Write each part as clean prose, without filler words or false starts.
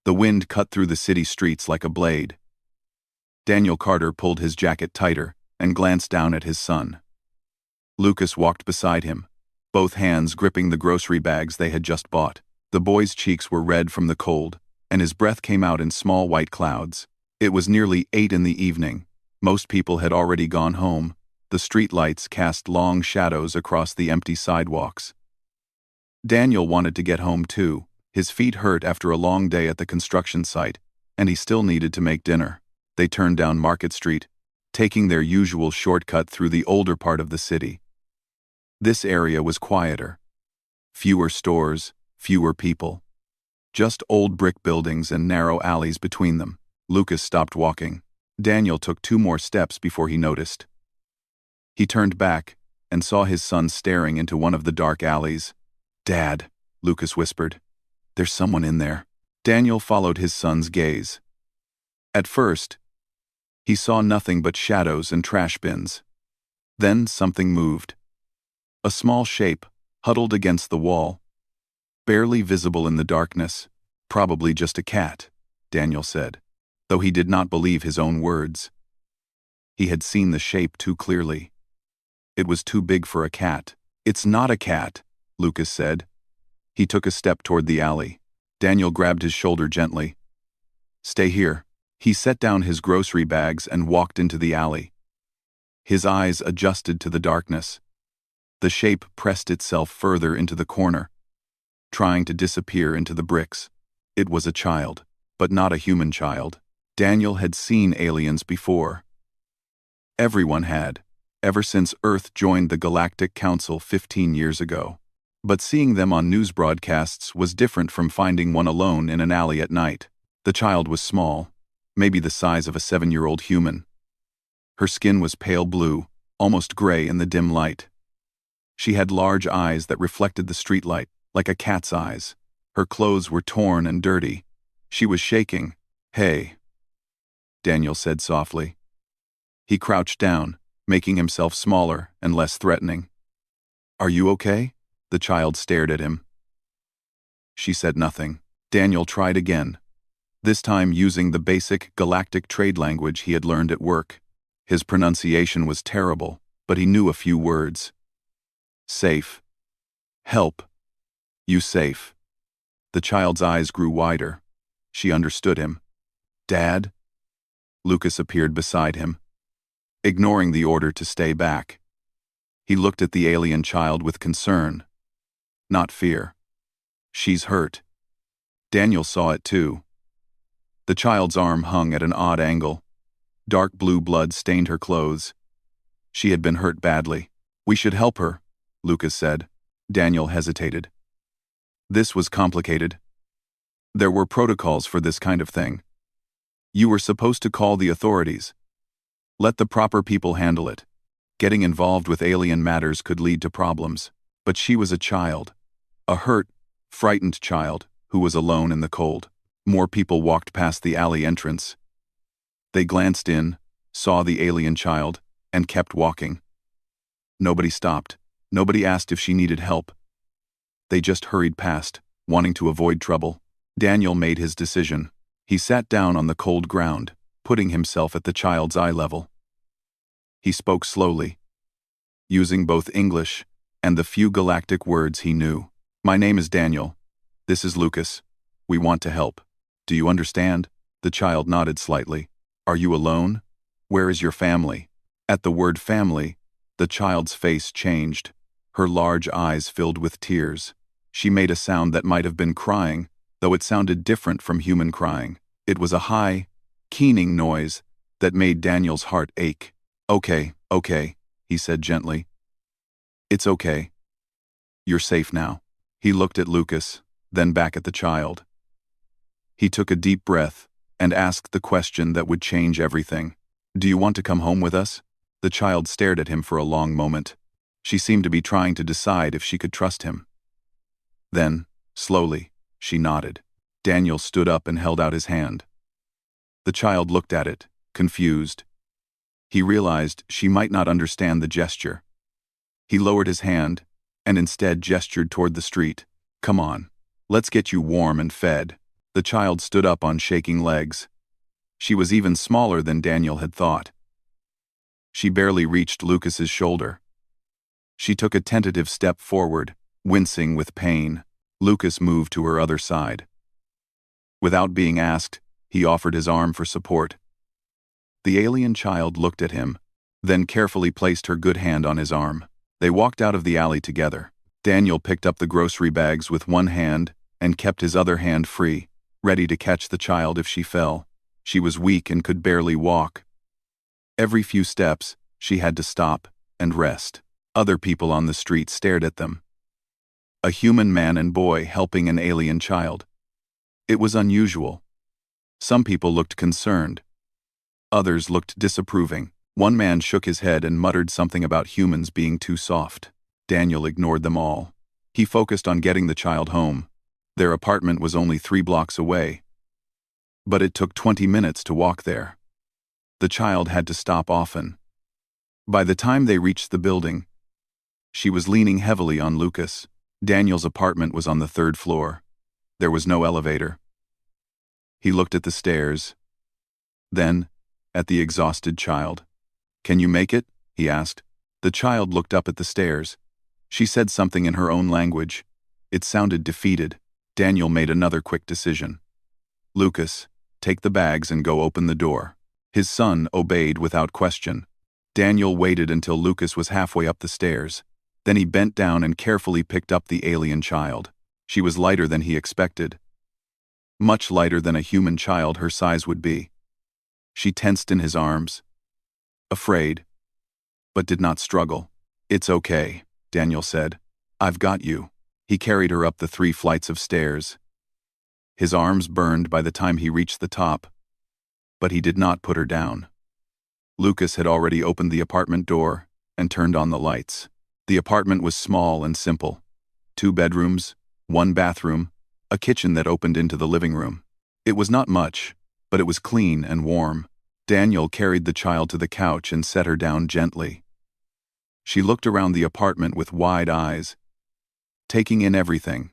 The wind cut through the city streets like a blade. Daniel Carter pulled his jacket tighter and glanced down at his son. Lucas walked beside him, both hands gripping the grocery bags they had just bought. The boy's cheeks were red from the cold, and his breath came out in small white clouds. It was nearly 8 in the evening. Most people had already gone home. The street lights cast long shadows across the empty sidewalks. Daniel wanted to get home too. His feet hurt after a long day at the construction site, and he still needed to make dinner. They turned down Market Street, taking their usual shortcut through the older part of the city. This area was quieter. Fewer stores, fewer people. Just old brick buildings and narrow alleys between them. Lucas stopped walking. Daniel took 2 more steps before he noticed. He turned back and saw his son staring into one of the dark alleys. "Dad," Lucas whispered. "There's someone in there." Daniel followed his son's gaze. At first, he saw nothing but shadows and trash bins. Then something moved. A small shape, huddled against the wall. Barely visible in the darkness. "Probably just a cat," Daniel said, though he did not believe his own words. He had seen the shape too clearly. It was too big for a cat. "It's not a cat," Lucas said. He took a step toward the alley. Daniel grabbed his shoulder gently. "Stay here." He set down his grocery bags and walked into the alley. His eyes adjusted to the darkness. The shape pressed itself further into the corner, trying to disappear into the bricks. It was a child, but not a human child. Daniel had seen aliens before. Everyone had, ever since Earth joined the Galactic Council 15 years ago. But seeing them on news broadcasts was different from finding one alone in an alley at night. The child was small, maybe the size of a 7-year-old human. Her skin was pale blue, almost gray in the dim light. She had large eyes that reflected the streetlight, like a cat's eyes. Her clothes were torn and dirty. She was shaking. "Hey," Daniel said softly. He crouched down, making himself smaller and less threatening. "Are you okay?" The child stared at him. She said nothing. Daniel tried again, this time using the basic galactic trade language he had learned at work. His pronunciation was terrible, but he knew a few words. "Safe. Help. You safe." The child's eyes grew wider. She understood him. "Dad?" Lucas appeared beside him, ignoring the order to stay back. He looked at the alien child with concern, not fear. "She's hurt." Daniel saw it too. The child's arm hung at an odd angle. Dark blue blood stained her clothes. She had been hurt badly. "We should help her," Lucas said. Daniel hesitated. This was complicated. There were protocols for this kind of thing. You were supposed to call the authorities. Let the proper people handle it. Getting involved with alien matters could lead to problems. But she was a child. A hurt, frightened child who was alone in the cold. More people walked past the alley entrance. They glanced in, saw the alien child, and kept walking. Nobody stopped. Nobody asked if she needed help. They just hurried past, wanting to avoid trouble. Daniel made his decision. He sat down on the cold ground, putting himself at the child's eye level. He spoke slowly, using both English and the few galactic words he knew. "My name is Daniel. This is Lucas. We want to help. Do you understand?" The child nodded slightly. "Are you alone? Where is your family?" At the word family, the child's face changed. Her large eyes filled with tears. She made a sound that might have been crying, though it sounded different from human crying. It was a high, keening noise that made Daniel's heart ache. Okay, he said gently. "It's okay. You're safe now." He looked at Lucas, then back at the child. He took a deep breath and asked the question that would change everything. "Do you want to come home with us?" The child stared at him for a long moment. She seemed to be trying to decide if she could trust him. Then, slowly, she nodded. Daniel stood up and held out his hand. The child looked at it, confused. He realized she might not understand the gesture. He lowered his hand and instead gestured toward the street. "Come on, let's get you warm and fed." The child stood up on shaking legs. She was even smaller than Daniel had thought. She barely reached Lucas's shoulder. She took a tentative step forward, wincing with pain. Lucas moved to her other side. Without being asked, he offered his arm for support. The alien child looked at him, then carefully placed her good hand on his arm. They walked out of the alley together. Daniel picked up the grocery bags with one hand and kept his other hand free, ready to catch the child if she fell. She was weak and could barely walk. Every few steps, she had to stop and rest. Other people on the street stared at them. A human man and boy helping an alien child. It was unusual. Some people looked concerned. Others looked disapproving. One man shook his head and muttered something about humans being too soft. Daniel ignored them all. He focused on getting the child home. Their apartment was only 3 blocks away. But it took 20 minutes to walk there. The child had to stop often. By the time they reached the building, she was leaning heavily on Lucas. Daniel's apartment was on the 3rd floor. There was no elevator. He looked at the stairs. Then, at the exhausted child. "Can you make it?" he asked. The child looked up at the stairs. She said something in her own language. It sounded defeated. Daniel made another quick decision. "Lucas, take the bags and go open the door." His son obeyed without question. Daniel waited until Lucas was halfway up the stairs. Then he bent down and carefully picked up the alien child. She was lighter than he expected. Much lighter than a human child her size would be. She tensed in his arms. Afraid, but did not struggle. "It's okay," Daniel said. "I've got you." He carried her up the 3 flights of stairs. His arms burned by the time he reached the top, but he did not put her down. Lucas had already opened the apartment door and turned on the lights. The apartment was small and simple. 2 bedrooms, 1 bathroom, a kitchen that opened into the living room. It was not much, but it was clean and warm. Daniel carried the child to the couch and set her down gently. She looked around the apartment with wide eyes, taking in everything.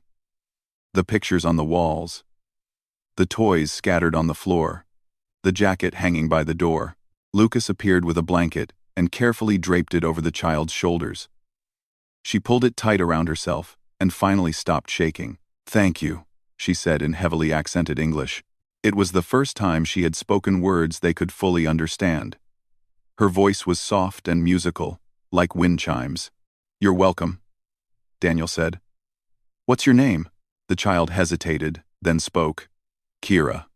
The pictures on the walls, the toys scattered on the floor, the jacket hanging by the door. Lucas appeared with a blanket and carefully draped it over the child's shoulders. She pulled it tight around herself and finally stopped shaking. "Thank you," she said in heavily accented English. It was the first time she had spoken words they could fully understand. Her voice was soft and musical, like wind chimes. "You're welcome," Daniel said. "What's your name?" The child hesitated, then spoke. "Kira."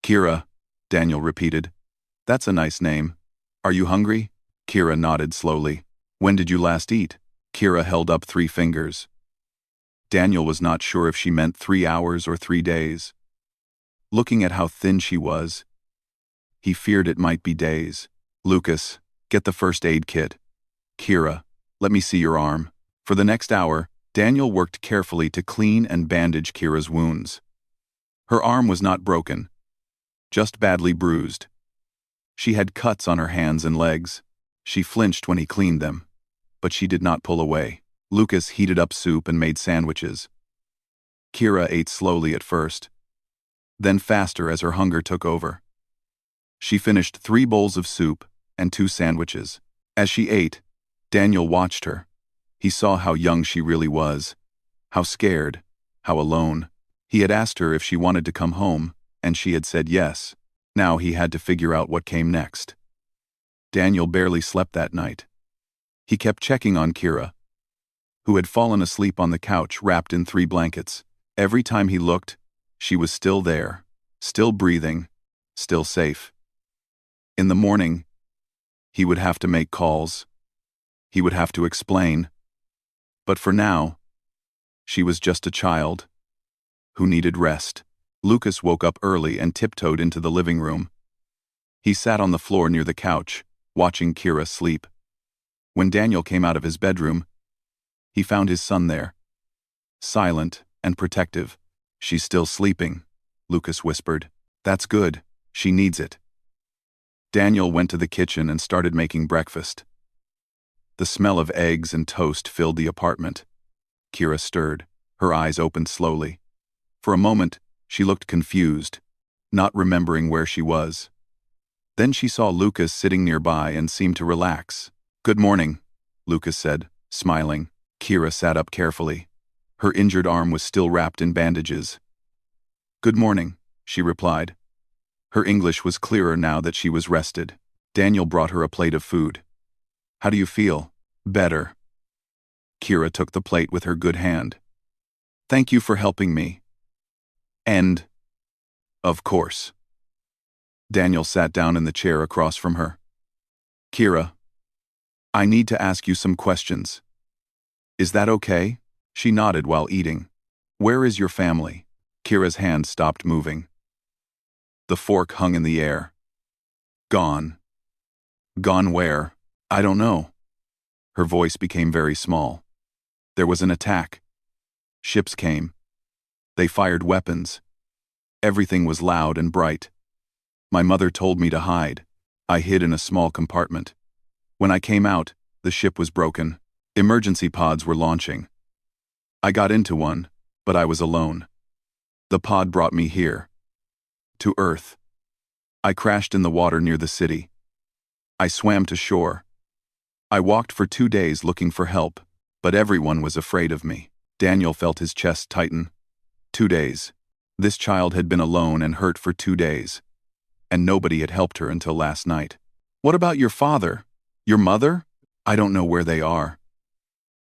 "Kira," Daniel repeated. "That's a nice name. Are you hungry?" Kira nodded slowly. "When did you last eat?" Kira held up 3 fingers. Daniel was not sure if she meant 3 hours or 3 days. Looking at how thin she was, he feared it might be days. "Lucas, get the first aid kit." "Kira, let me see your arm." For the next hour, Daniel worked carefully to clean and bandage Kira's wounds. Her arm was not broken, just badly bruised. She had cuts on her hands and legs. She flinched when he cleaned them, but she did not pull away. Lucas heated up soup and made sandwiches. Kira ate slowly at first, then faster as her hunger took over. She finished 3 bowls of soup and 2 sandwiches. As she ate, Daniel watched her. He saw how young she really was, how scared, how alone. He had asked her if she wanted to come home, and she had said yes. Now he had to figure out what came next. Daniel barely slept that night. He kept checking on Kira, who had fallen asleep on the couch wrapped in 3 blankets. Every time he looked, she was still there, still breathing, still safe. In the morning, he would have to make calls. He would have to explain. But for now, she was just a child who needed rest. Lucas woke up early and tiptoed into the living room. He sat on the floor near the couch, watching Kira sleep. When Daniel came out of his bedroom, he found his son there, silent and protective. "She's still sleeping," Lucas whispered. "That's good. She needs it." Daniel went to the kitchen and started making breakfast. The smell of eggs and toast filled the apartment. Kira stirred. Her eyes opened slowly. For a moment, She looked confused, not remembering where she was. Then she saw Lucas sitting nearby and seemed to relax. "Good morning," Lucas said, smiling. Kira sat up carefully. Her injured arm was still wrapped in bandages. "Good morning," she replied. Her English was clearer now that she was rested. Daniel brought her a plate of food. "How do you feel?" "Better." Kira took the plate with her good hand. "Thank you for helping me." "And?" "Of course." Daniel sat down in the chair across from her. "Kira, I need to ask you some questions. Is that okay?" She nodded while eating. "Where is your family?" Kira's hand stopped moving. The fork hung in the air. "Gone." "Gone where?" "I don't know." Her voice became very small. "There was an attack. Ships came. They fired weapons. Everything was loud and bright. My mother told me to hide. I hid in a small compartment. When I came out, the ship was broken. Emergency pods were launching. I got into one, but I was alone. The pod brought me here. To Earth. I crashed in the water near the city. I swam to shore. I walked for 2 days looking for help, but everyone was afraid of me." Daniel felt his chest tighten. 2 days. This child had been alone and hurt for 2 days. And nobody had helped her until last night. "What about your father? Your mother?" "I don't know where they are."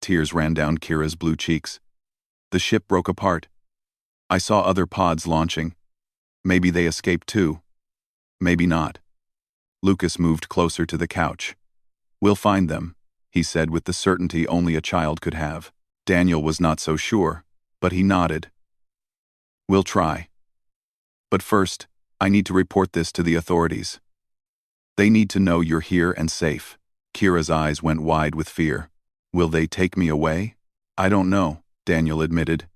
Tears ran down Kira's blue cheeks. "The ship broke apart. I saw other pods launching. Maybe they escaped too. Maybe not." Lucas moved closer to the couch. "We'll find them," he said with the certainty only a child could have. Daniel was not so sure, but he nodded. "We'll try. But first, I need to report this to the authorities. They need to know you're here and safe." Kira's eyes went wide with fear. "Will they take me away?" "I don't know," Daniel admitted.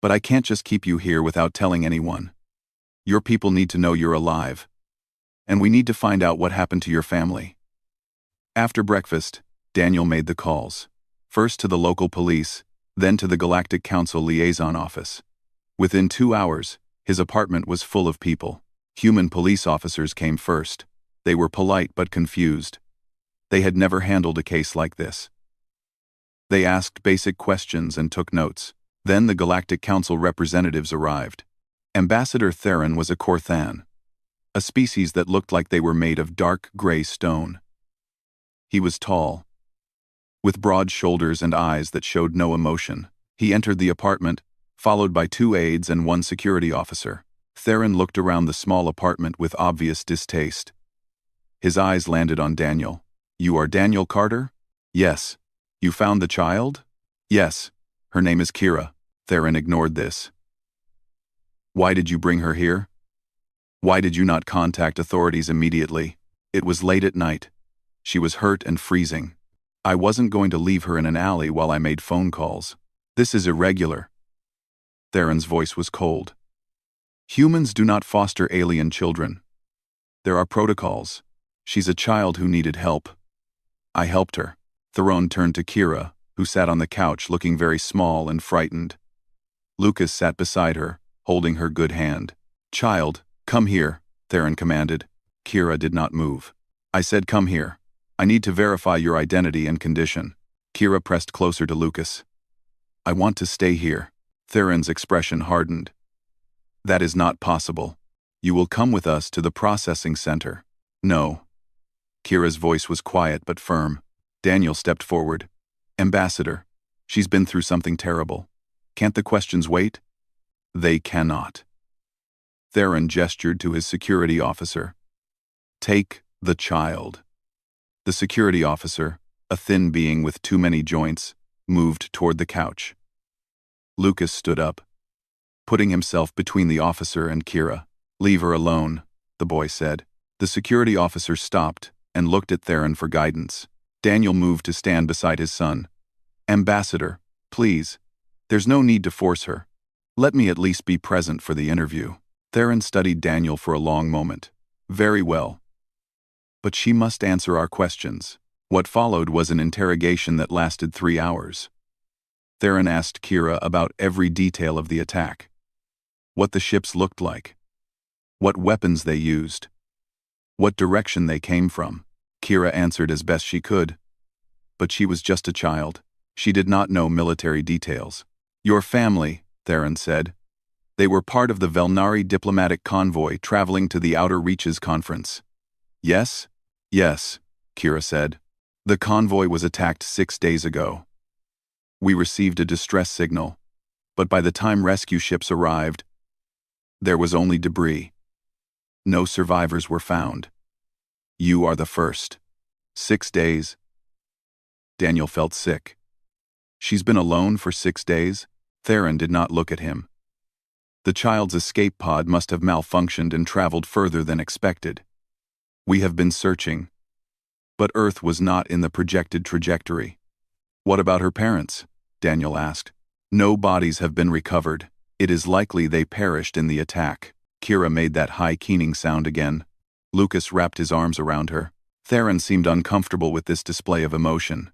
"But I can't just keep you here without telling anyone. Your people need to know you're alive. And we need to find out what happened to your family." After breakfast, Daniel made the calls. First to the local police, then to the Galactic Council liaison office. Within 2 hours, his apartment was full of people. Human police officers came first. They were polite but confused. They had never handled a case like this. They asked basic questions and took notes. Then the Galactic Council representatives arrived. Ambassador Theron was a Korthan, a species that looked like they were made of dark gray stone. He was tall, with broad shoulders and eyes that showed no emotion. He entered the apartment, followed by 2 aides and 1 security officer. Theron looked around the small apartment with obvious distaste. His eyes landed on Daniel. "You are Daniel Carter?" "Yes." "You found the child?" "Yes. Her name is Kira." Theron ignored this. "Why did you bring her here? Why did you not contact authorities immediately?" "It was late at night. She was hurt and freezing. I wasn't going to leave her in an alley while I made phone calls. This is irregular." Theron's voice was cold. "Humans do not foster alien children. There are protocols. She's a child who needed help. I helped her." Theron turned to Kira, who sat on the couch looking very small and frightened. Lucas sat beside her, holding her good hand. "Child, come here," Theron commanded. Kira did not move. "I said come here. I need to verify your identity and condition." Kira pressed closer to Lucas. "I want to stay here." Theron's expression hardened. "That is not possible. You will come with us to the processing center." "No." Kira's voice was quiet but firm. Daniel stepped forward. "Ambassador, she's been through something terrible. Can't the questions wait?" "They cannot." Theron gestured to his security officer. "Take the child." The security officer, a thin being with too many joints, moved toward the couch. Lucas stood up, putting himself between the officer and Kira. "Leave her alone," the boy said. The security officer stopped and looked at Theron for guidance. Daniel moved to stand beside his son. "Ambassador, please. There's no need to force her. Let me at least be present for the interview." Theron studied Daniel for a long moment. "Very well. But she must answer our questions." What followed was an interrogation that lasted 3 hours. Theron asked Kira about every detail of the attack. what the ships looked like, what weapons they used, what direction they came from. Kira answered as best she could. But she was just a child. She did not know military details. Your family, Theron said. They were part of the Velnari diplomatic convoy traveling to the Outer Reaches conference. Yes? Yes, Kira said. The convoy was attacked 6 days ago. We received a distress signal, but by the time rescue ships arrived, there was only debris. No survivors were found. You are the first. 6 days. Daniel felt sick. She's been alone for 6 days? Theron did not look at him. The child's escape pod must have malfunctioned and traveled further than expected. We have been searching, but Earth was not in the projected trajectory. What about her parents? Daniel asked. No bodies have been recovered. It is likely they perished in the attack. Kira made that high keening sound again. Lucas wrapped his arms around her. Theron seemed uncomfortable with this display of emotion.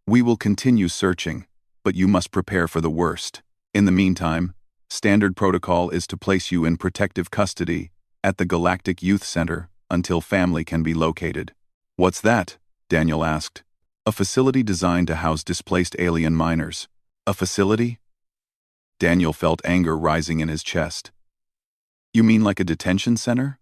We will continue searching, but you must prepare for the worst. In the meantime, standard protocol is to place you in protective custody at the Galactic Youth Center until family can be located. What's that? Daniel asked. A facility designed to house displaced alien miners. A facility? Daniel felt anger rising in his chest. You mean like a detention center?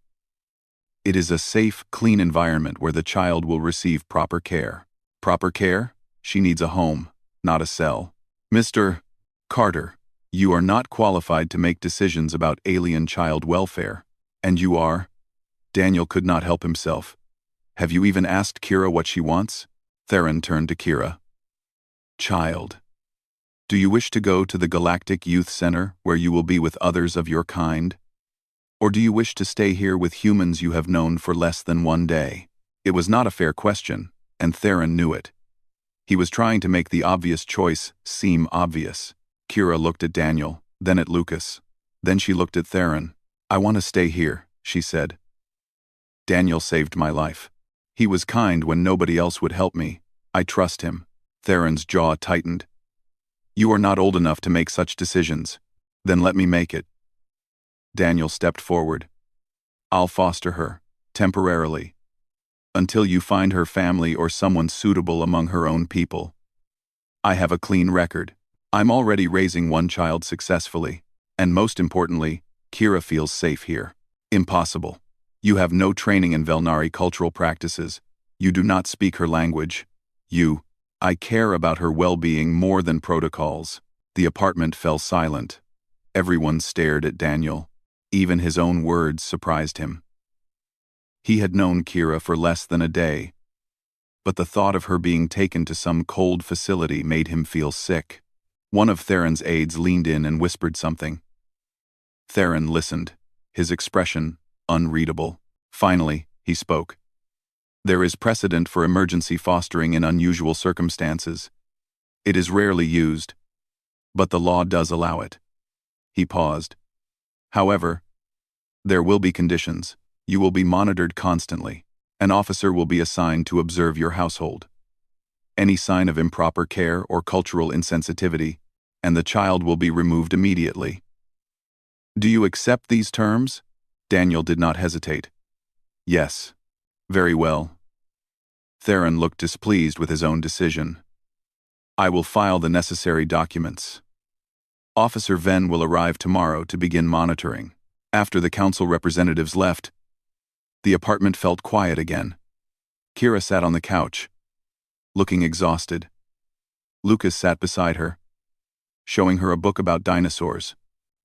It is a safe, clean environment where the child will receive proper care. Proper care? She needs a home, not a cell. Mr. Carter, you are not qualified to make decisions about alien child welfare. And you are? Daniel could not help himself. Have you even asked Kira what she wants? Theron turned to Kira. Child. Do you wish to go to the Galactic Youth Center where you will be with others of your kind? Or do you wish to stay here with humans you have known for less than 1 day? It was not a fair question, and Theron knew it. He was trying to make the obvious choice seem obvious. Kira looked at Daniel, then at Lucas. Then she looked at Theron. I want to stay here, she said. Daniel saved my life. He was kind when nobody else would help me. I trust him. Theron's jaw tightened. You are not old enough to make such decisions. Then let me make it. Daniel stepped forward. I'll foster her, temporarily, until you find her family or someone suitable among her own people. I have a clean record. I'm already raising 1 child successfully, and most importantly, Kira feels safe here. Impossible. You have no training in Velnari cultural practices. You do not speak her language. I care about her well-being more than protocols. The apartment fell silent. Everyone stared at Daniel. Even his own words surprised him. He had known Kira for less than a day, but the thought of her being taken to some cold facility made him feel sick. One of Theron's aides leaned in and whispered something. Theron listened, his expression unreadable. Finally, he spoke. There is precedent for emergency fostering in unusual circumstances. It is rarely used, but the law does allow it. He paused. However, there will be conditions. You will be monitored constantly. An officer will be assigned to observe your household. Any sign of improper care or cultural insensitivity, and the child will be removed immediately. Do you accept these terms? Daniel did not hesitate. Yes. Very well. Theron looked displeased with his own decision. I will file the necessary documents. Officer Venn will arrive tomorrow to begin monitoring. After the council representatives left, the apartment felt quiet again. Kira sat on the couch, looking exhausted. Lucas sat beside her, showing her a book about dinosaurs.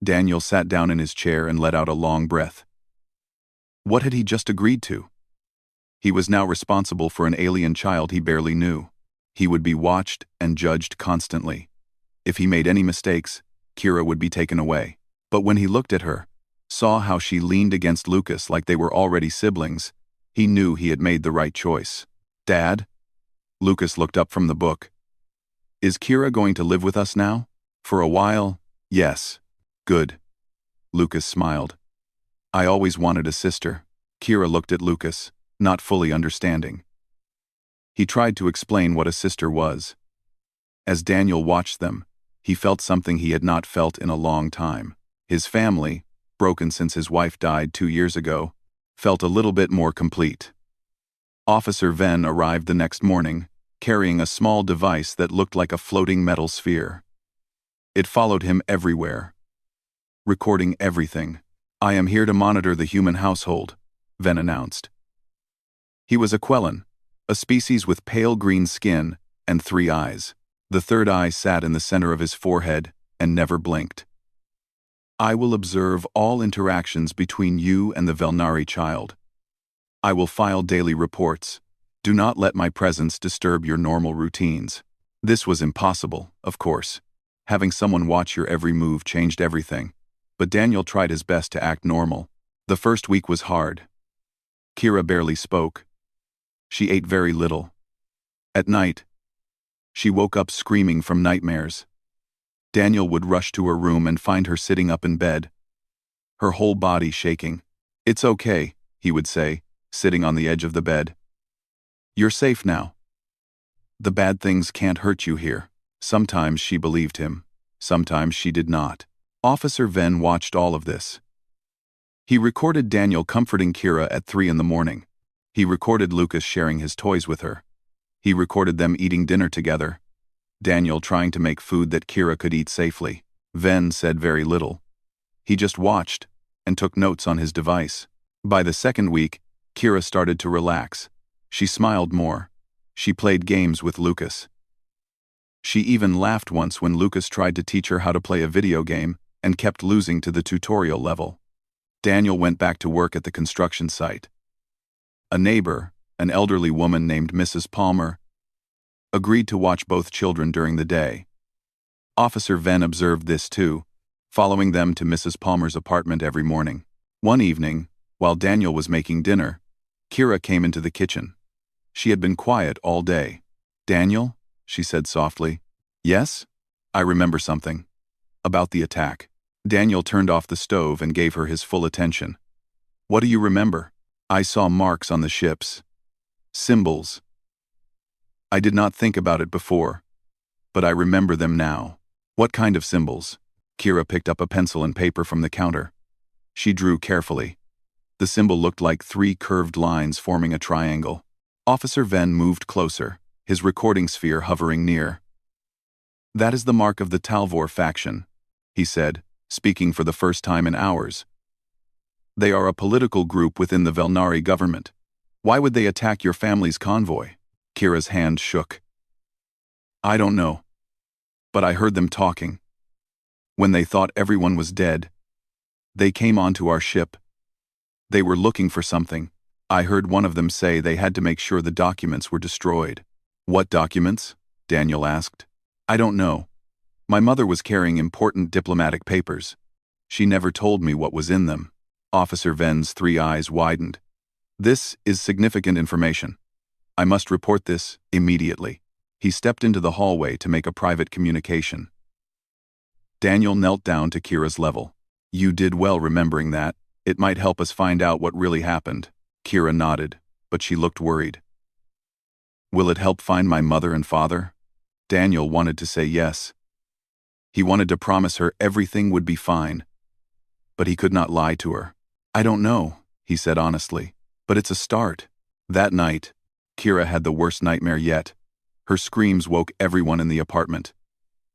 Daniel sat down in his chair and let out a long breath. What had he just agreed to? He was now responsible for an alien child he barely knew. He would be watched and judged constantly. If he made any mistakes, Kira would be taken away. But when he looked at her, saw how she leaned against Lucas like they were already siblings, he knew he had made the right choice. Dad? Lucas looked up from the book. Is Kira going to live with us now? For a while, yes. Good. Lucas smiled. I always wanted a sister. Kira looked at Lucas, not fully understanding. He tried to explain what a sister was. As Daniel watched them, he felt something he had not felt in a long time. His family, broken since his wife died 2 years ago, felt a little bit more complete. Officer Venn arrived the next morning, carrying a small device that looked like a floating metal sphere. It followed him everywhere, recording everything. "I am here to monitor the human household," Venn announced. He was a Quellan, a species with pale green skin and 3 eyes. The third eye sat in the center of his forehead and never blinked. "I will observe all interactions between you and the Velnari child. I will file daily reports. Do not let my presence disturb your normal routines." This was impossible, of course. Having someone watch your every move changed everything. But Daniel tried his best to act normal. The first week was hard. Kira barely spoke. She ate very little. At night, she woke up screaming from nightmares. Daniel would rush to her room and find her sitting up in bed, her whole body shaking. "It's okay," he would say, sitting on the edge of the bed. "You're safe now. The bad things can't hurt you here." Sometimes she believed him. Sometimes she did not. Officer Venn watched all of this. He recorded Daniel comforting Kira at 3 in the morning. He recorded Lucas sharing his toys with her. He recorded them eating dinner together. Daniel trying to make food that Kira could eat safely. Venn said very little. He just watched and took notes on his device. By the second week, Kira started to relax. She smiled more. She played games with Lucas. She even laughed once when Lucas tried to teach her how to play a video game and kept losing to the tutorial level. Daniel went back to work at the construction site. A neighbor, an elderly woman named Mrs. Palmer, agreed to watch both children during the day. Officer Venn observed this too, following them to Mrs. Palmer's apartment every morning. One evening, while Daniel was making dinner, Kira came into the kitchen. She had been quiet all day. "Daniel?" she said softly. "Yes? I remember something. About the attack." Daniel turned off the stove and gave her his full attention. "What do you remember?" "I saw marks on the ships. Symbols. I did not think about it before, but I remember them now." "What kind of symbols?" Kira picked up a pencil and paper from the counter. She drew carefully. The symbol looked like 3 curved lines forming a triangle. Officer Venn moved closer, his recording sphere hovering near. "That is the mark of the Talvor faction," he said, speaking for the first time in hours. "They are a political group within the Velnari government. Why would they attack your family's convoy?" Kira's hand shook. "I don't know. But I heard them talking. When they thought everyone was dead, they came onto our ship. They were looking for something. I heard one of them say they had to make sure the documents were destroyed." "What documents?" Daniel asked. "I don't know. My mother was carrying important diplomatic papers. She never told me what was in them." Officer Venn's 3 eyes widened. "This is significant information. I must report this immediately." He stepped into the hallway to make a private communication. Daniel knelt down to Kira's level. "You did well remembering that. It might help us find out what really happened." Kira nodded, but she looked worried. "Will it help find my mother and father?" Daniel wanted to say yes. He wanted to promise her everything would be fine, but he could not lie to her. "I don't know," he said honestly, "but it's a start." That night, Kira had the worst nightmare yet. Her screams woke everyone in the apartment.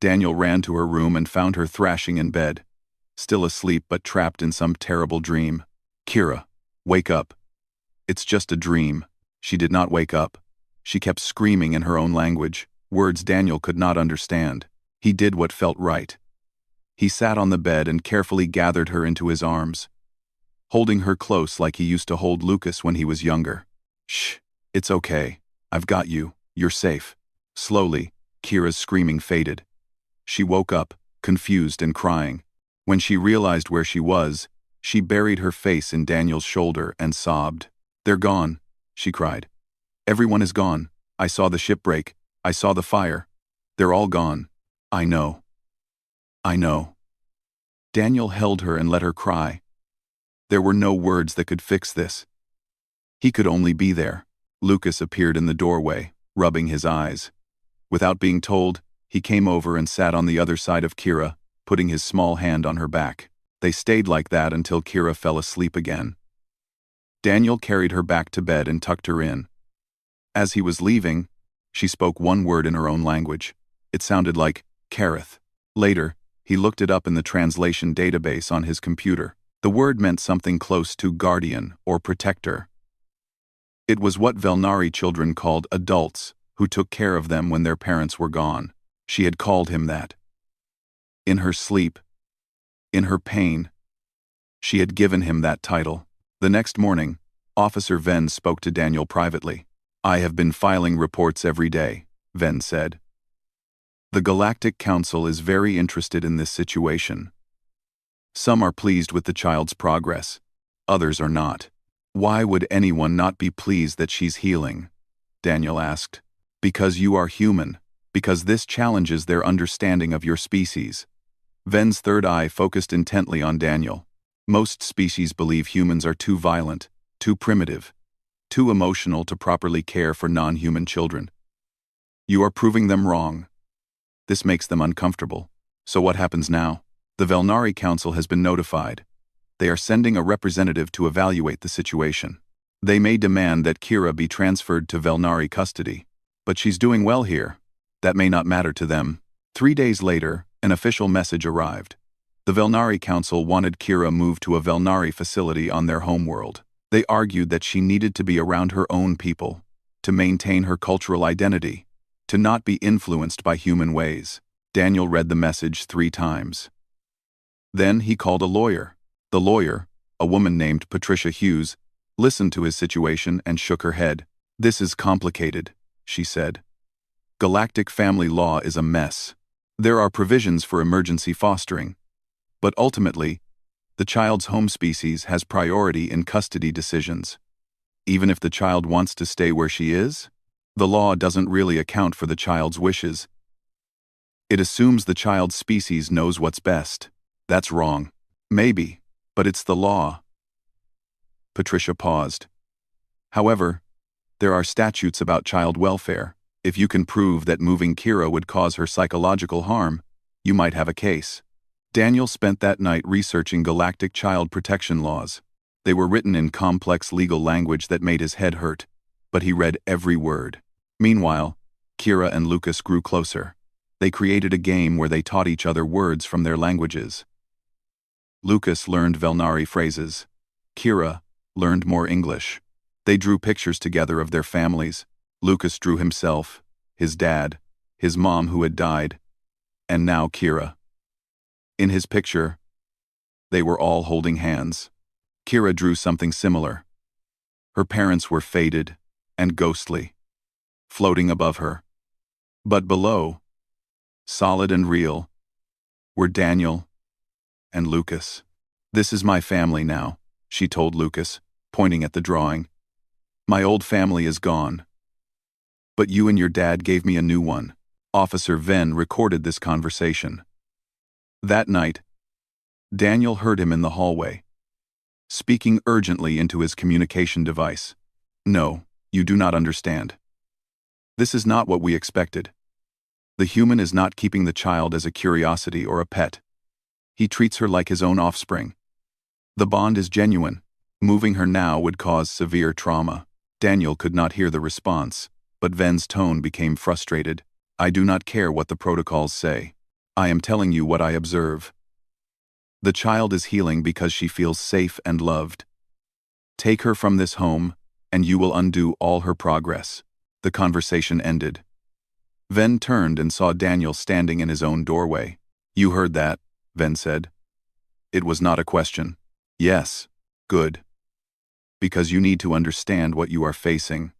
Daniel ran to her room and found her thrashing in bed, still asleep but trapped in some terrible dream. "Kira, wake up. It's just a dream." She did not wake up. She kept screaming in her own language, words Daniel could not understand. He did what felt right. He sat on the bed and carefully gathered her into his arms, holding her close like he used to hold Lucas when he was younger. "Shh, it's okay. I've got you. You're safe." Slowly, Kira's screaming faded. She woke up, confused and crying. When she realized where she was, she buried her face in Daniel's shoulder and sobbed. "They're gone," she cried. "Everyone is gone. I saw the ship break. I saw the fire. They're all gone." "I know. I know." Daniel held her and let her cry. There were no words that could fix this. He could only be there. Lucas appeared in the doorway, rubbing his eyes. Without being told, he came over and sat on the other side of Kira, putting his small hand on her back. They stayed like that until Kira fell asleep again. Daniel carried her back to bed and tucked her in. As he was leaving, she spoke one word in her own language. It sounded like Kareth. Later, he looked it up in the translation database on his computer. The word meant something close to guardian or protector. It was what Velnari children called adults, who took care of them when their parents were gone. She had called him that. In her sleep, in her pain, she had given him that title. The next morning, Officer Ven spoke to Daniel privately. "I have been filing reports every day," Ven said. "The Galactic Council is very interested in this situation. Some are pleased with the child's progress, others are not." "Why would anyone not be pleased that she's healing?" Daniel asked. "Because you are human, because this challenges their understanding of your species." Ven's third eye focused intently on Daniel. "Most species believe humans are too violent, too primitive, too emotional to properly care for non-human children. You are proving them wrong. This makes them uncomfortable. So what happens now? The Velnari Council has been notified. They are sending a representative to evaluate the situation. They may demand that Kira be transferred to Velnari custody. But she's doing well here. That may not matter to them." 3 days later, an official message arrived. The Velnari Council wanted Kira moved to a Velnari facility on their homeworld. They argued that she needed to be around her own people, to maintain her cultural identity, to not be influenced by human ways. Daniel read the message 3 times. Then he called a lawyer. The lawyer, a woman named Patricia Hughes, listened to his situation and shook her head. "This is complicated," she said. "Galactic family law is a mess. There are provisions for emergency fostering. But ultimately, the child's home species has priority in custody decisions. Even if the child wants to stay where she is, the law doesn't really account for the child's wishes. It assumes the child's species knows what's best. That's wrong. Maybe, but it's the law." Patricia paused. "However, there are statutes about child welfare. If you can prove that moving Kira would cause her psychological harm, you might have a case." Daniel spent that night researching galactic child protection laws. They were written in complex legal language that made his head hurt, but he read every word. Meanwhile, Kira and Lucas grew closer. They created a game where they taught each other words from their languages. Lucas learned Velnari phrases. Kira learned more English. They drew pictures together of their families. Lucas drew himself, his dad, his mom who had died, and now Kira. In his picture, they were all holding hands. Kira drew something similar. Her parents were faded and ghostly, floating above her. But below, solid and real, were Daniel and Lucas. "This is my family now," she told Lucas, pointing at the drawing. "My old family is gone. But you and your dad gave me a new one." Officer Ven recorded this conversation. That night, Daniel heard him in the hallway, speaking urgently into his communication device. "No, you do not understand. This is not what we expected. The human is not keeping the child as a curiosity or a pet. He treats her like his own offspring. The bond is genuine. Moving her now would cause severe trauma." Daniel could not hear the response, but Ven's tone became frustrated. "I do not care what the protocols say. I am telling you what I observe. The child is healing because she feels safe and loved. Take her from this home, and you will undo all her progress." The conversation ended. Ven turned and saw Daniel standing in his own doorway. "You heard that," Ven said. "It was not a question." "Yes, good. Because you need to understand what you are facing.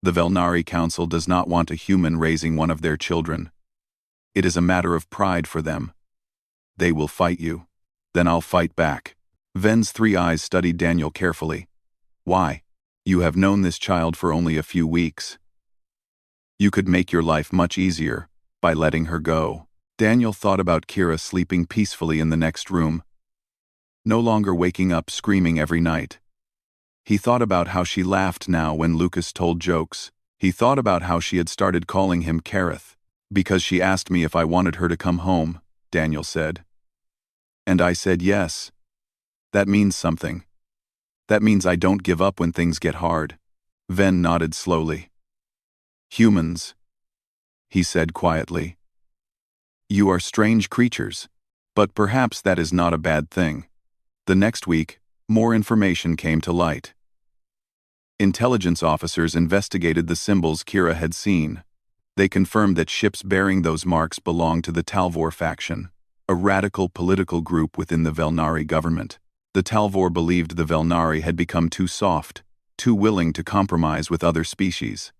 The Velnari Council does not want a human raising one of their children. It is a matter of pride for them. They will fight you. Then I'll fight back." Ven's 3 eyes studied Daniel carefully. "Why? You have known this child for only a few weeks. You could make your life much easier by letting her go." Daniel thought about Kira sleeping peacefully in the next room, no longer waking up screaming every night. He thought about how she laughed now when Lucas told jokes. He thought about how she had started calling him Kareth. "Because she asked me if I wanted her to come home," Daniel said. And I said yes. That means something. That means I don't give up when things get hard. Ven nodded slowly. Humans, he said quietly. You are strange creatures, but perhaps that is not a bad thing. The next week, more information came to light. Intelligence officers investigated the symbols Kira had seen. They confirmed that ships bearing those marks belonged to the Talvor faction, a radical political group within the Velnari government. The Talvor believed the Velnari had become too soft, too willing to compromise with other species.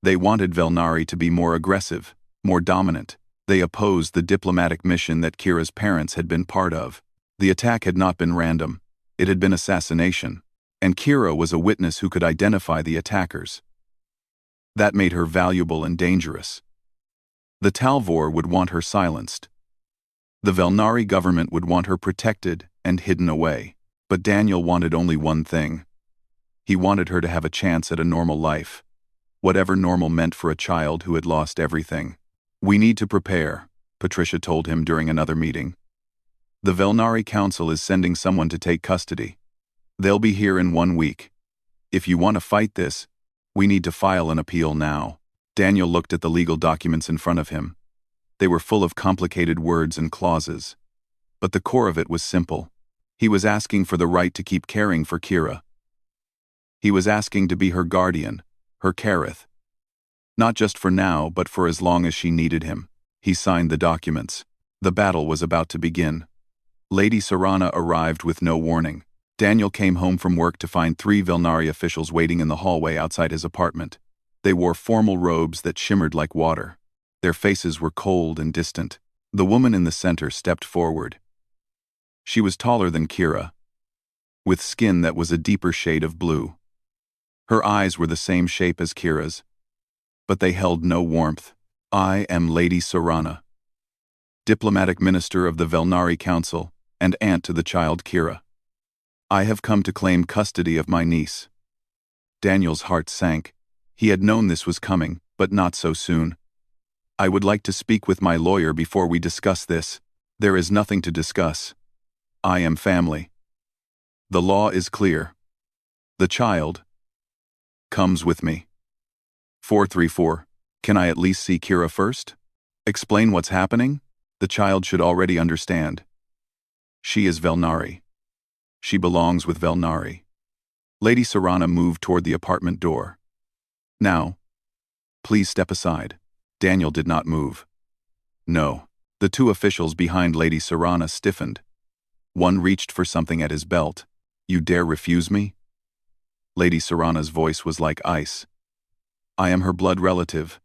They wanted Velnari to be more aggressive, more dominant. They opposed the diplomatic mission that Kira's parents had been part of. The attack had not been random. It had been assassination. And Kira was a witness who could identify the attackers. That made her valuable and dangerous. The Talvor would want her silenced. The Velnari government would want her protected and hidden away. But Daniel wanted only one thing. He wanted her to have a chance at a normal life. Whatever normal meant for a child who had lost everything. We need to prepare, Patricia told him during another meeting. The Velnari Council is sending someone to take custody. They'll be here in 1 week. If you want to fight this, we need to file an appeal now. Daniel looked at the legal documents in front of him. They were full of complicated words and clauses. But the core of it was simple. He was asking for the right to keep caring for Kira. He was asking to be her guardian, her careth. Not just for now, but for as long as she needed him. He signed the documents. The battle was about to begin. Lady Serana arrived with no warning. Daniel came home from work to find 3 Velnari officials waiting in the hallway outside his apartment. They wore formal robes that shimmered like water. Their faces were cold and distant. The woman in the center stepped forward. She was taller than Kira, with skin that was a deeper shade of blue. Her eyes were the same shape as Kira's, but they held no warmth. I am Lady Serana, diplomatic minister of the Velnari Council and aunt to the child Kira. I have come to claim custody of my niece. Daniel's heart sank. He had known this was coming, but not so soon. I would like to speak with my lawyer before we discuss this. There is nothing to discuss. I am family. The law is clear. The child comes with me. 434. Can I at least see Kira first? Explain what's happening? The child should already understand. She is Velnari. She belongs with Velnari. Lady Serana moved toward the apartment door. Now, please step aside. Daniel did not move. No. The 2 officials behind Lady Serana stiffened. One reached for something at his belt. You dare refuse me? Lady Serana's voice was like ice. I am her blood relative.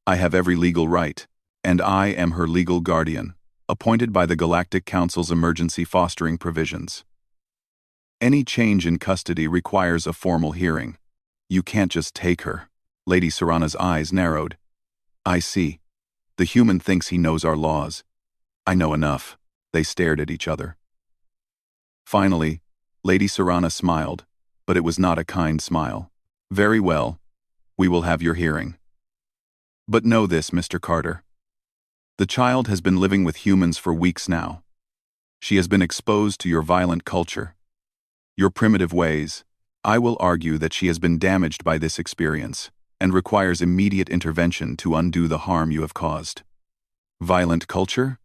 I have every legal right, and I am her legal guardian, appointed by the Galactic Council's emergency fostering provisions. Any change in custody requires a formal hearing. You can't just take her. Lady Serana's eyes narrowed. I see. The human thinks he knows our laws. I know enough. They stared at each other. Finally, Lady Serana smiled, but it was not a kind smile. Very well. We will have your hearing. But know this, Mr. Carter. The child has been living with humans for weeks now. She has been exposed to your violent culture, your primitive ways. I will argue that she has been damaged by this experience and requires immediate intervention to undo the harm you have caused. Violent culture?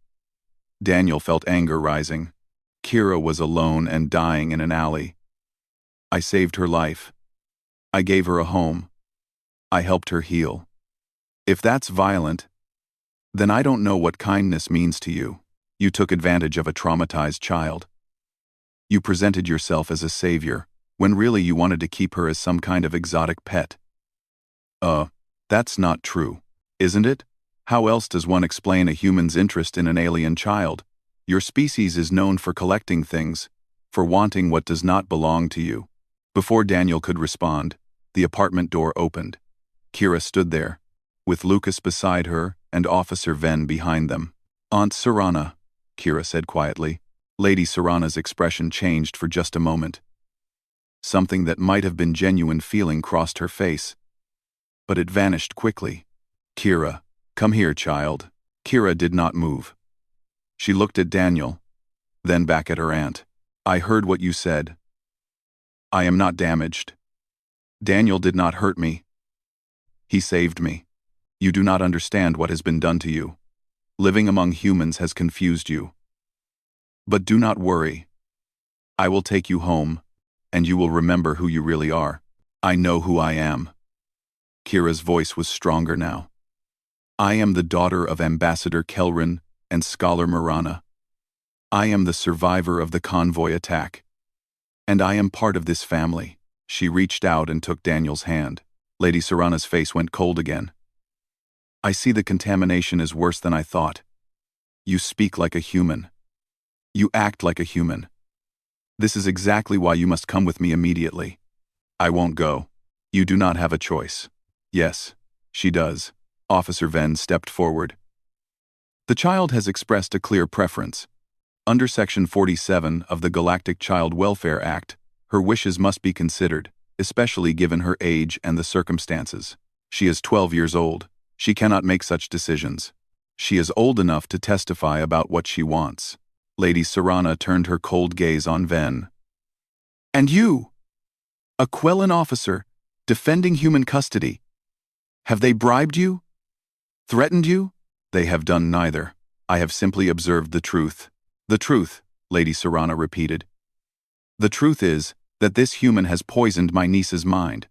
Daniel felt anger rising. Kira was alone and dying in an alley. I saved her life. I gave her a home. I helped her heal. If that's violent, then I don't know what kindness means to you. You took advantage of a traumatized child. You presented yourself as a savior, when really you wanted to keep her as some kind of exotic pet. That's not true, isn't it? How else does one explain a human's interest in an alien child? Your species is known for collecting things, for wanting what does not belong to you. Before Daniel could respond, the apartment door opened. Kira stood there, with Lucas beside her and Officer Ven behind them. Aunt Serana, Kira said quietly. Lady Serana's expression changed for just a moment. Something that might have been genuine feeling crossed her face, but it vanished quickly. Kira, come here, child. Kira did not move. She looked at Daniel, then back at her aunt. I heard what you said. I am not damaged. Daniel did not hurt me. He saved me. You do not understand what has been done to you. Living among humans has confused you. But do not worry. I will take you home, and you will remember who you really are. I know who I am. Kira's voice was stronger now. I am the daughter of Ambassador Kelrin and Scholar Marana. I am the survivor of the convoy attack. And I am part of this family. She reached out and took Daniel's hand. Lady Serana's face went cold again. I see the contamination is worse than I thought. You speak like a human. You act like a human. This is exactly why you must come with me immediately. I won't go. You do not have a choice. Yes, she does. Officer Venn stepped forward. The child has expressed a clear preference. Under Section 47 of the Galactic Child Welfare Act, her wishes must be considered, especially given her age and the circumstances. She is 12 years old. She cannot make such decisions. She is old enough to testify about what she wants. Lady Serana turned her cold gaze on Venn. And you? A Quellan officer, defending human custody. Have they bribed you? Threatened you? They have done neither. I have simply observed the truth. The truth, Lady Serana repeated. The truth is that this human has poisoned my niece's mind.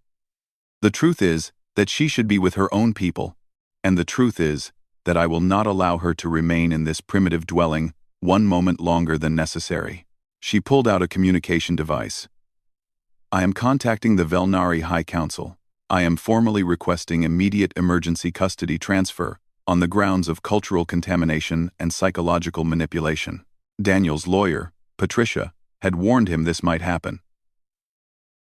The truth is that she should be with her own people. And the truth is that I will not allow her to remain in this primitive dwelling one moment longer than necessary. She pulled out a communication device. I am contacting the Velnari High Council. I am formally requesting immediate emergency custody transfer on the grounds of cultural contamination and psychological manipulation. Daniel's lawyer, Patricia, had warned him this might happen.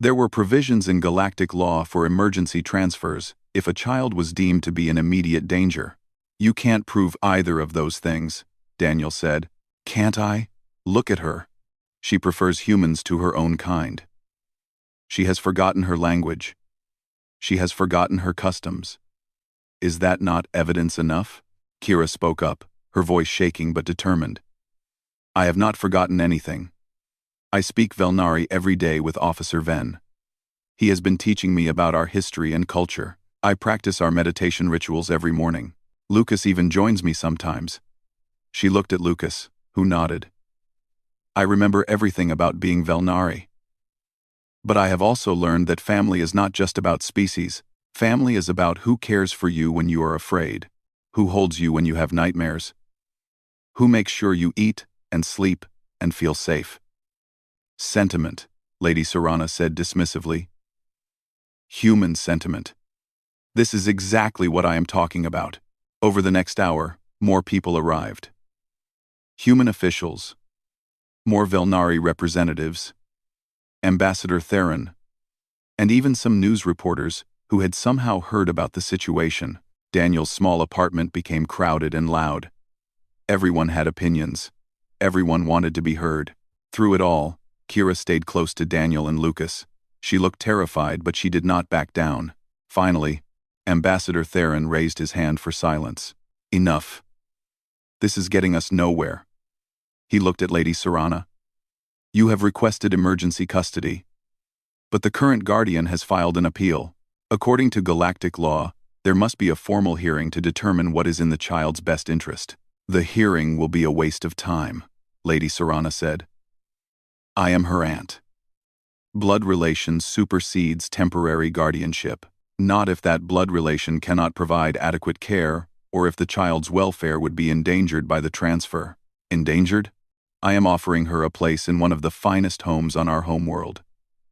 There were provisions in galactic law for emergency transfers if a child was deemed to be in immediate danger. You can't prove either of those things, Daniel said. Can't I? Look at her. She prefers humans to her own kind. She has forgotten her language. She has forgotten her customs. Is that not evidence enough? Kira spoke up, her voice shaking but determined. I have not forgotten anything. I speak Velnari every day with Officer Venn. He has been teaching me about our history and culture. I practice our meditation rituals every morning. Lucas even joins me sometimes. She looked at Lucas, who nodded. I remember everything about being Velnari. But I have also learned that family is not just about species. Family is about who cares for you when you are afraid, who holds you when you have nightmares, who makes sure you eat and sleep and feel safe. Sentiment, Lady Serana said dismissively. Human sentiment. This is exactly what I am talking about. Over the next hour, more people arrived. Human officials, more Velnari representatives, Ambassador Theron, and even some news reporters who had somehow heard about the situation. Daniel's small apartment became crowded and loud. Everyone had opinions. Everyone wanted to be heard. Through it all, Kira stayed close to Daniel and Lucas. She looked terrified, but she did not back down. Finally, Ambassador Theron raised his hand for silence. Enough. This is getting us nowhere. He looked at Lady Serana. You have requested emergency custody. But the current guardian has filed an appeal. According to galactic law, there must be a formal hearing to determine what is in the child's best interest. The hearing will be a waste of time, Lady Serana said. I am her aunt. Blood relation supersedes temporary guardianship. Not if that blood relation cannot provide adequate care, or if the child's welfare would be endangered by the transfer. Endangered? I am offering her a place in one of the finest homes on our homeworld.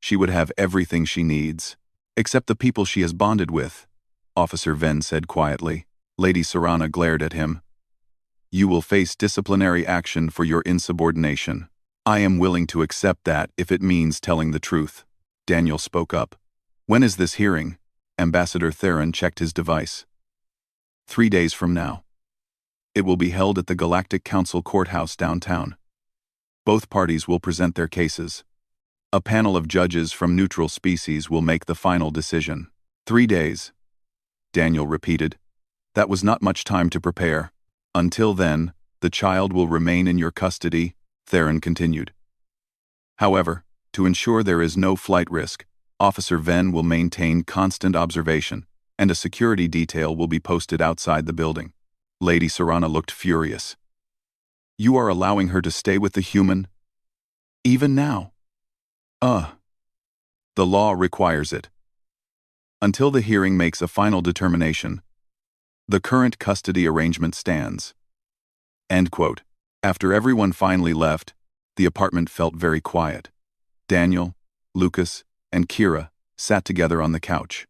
She would have everything she needs, except the people she has bonded with, Officer Venn said quietly. Lady Serana glared at him. You will face disciplinary action for your insubordination. I am willing to accept that if it means telling the truth. Daniel spoke up. When is this hearing? Ambassador Theron checked his device. 3 days from now. It will be held at the Galactic Council Courthouse downtown. Both parties will present their cases. A panel of judges from neutral species will make the final decision. 3 days. Daniel repeated. That was not much time to prepare. Until then, the child will remain in your custody, Theron continued. However, to ensure there is no flight risk, Officer Venn will maintain constant observation, and a security detail will be posted outside the building. Lady Serana looked furious. You are allowing her to stay with the human? Even now? The law requires it. Until the hearing makes a final determination, the current custody arrangement stands. End quote. After everyone finally left, the apartment felt very quiet. Daniel, Lucas, and Kira sat together on the couch.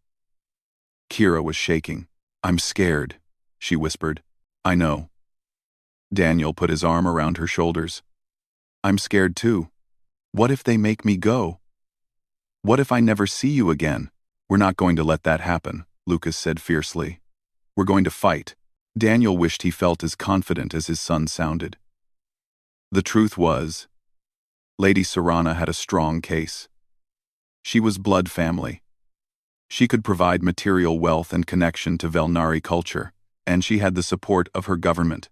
Kira was shaking. I'm scared, she whispered. I know. Daniel put his arm around her shoulders. I'm scared too. What if they make me go? What if I never see you again? We're not going to let that happen, Lucas said fiercely. We're going to fight. Daniel wished he felt as confident as his son sounded. The truth was, Lady Serana had a strong case. She was blood family. She could provide material wealth and connection to Velnari culture, and she had the support of her government.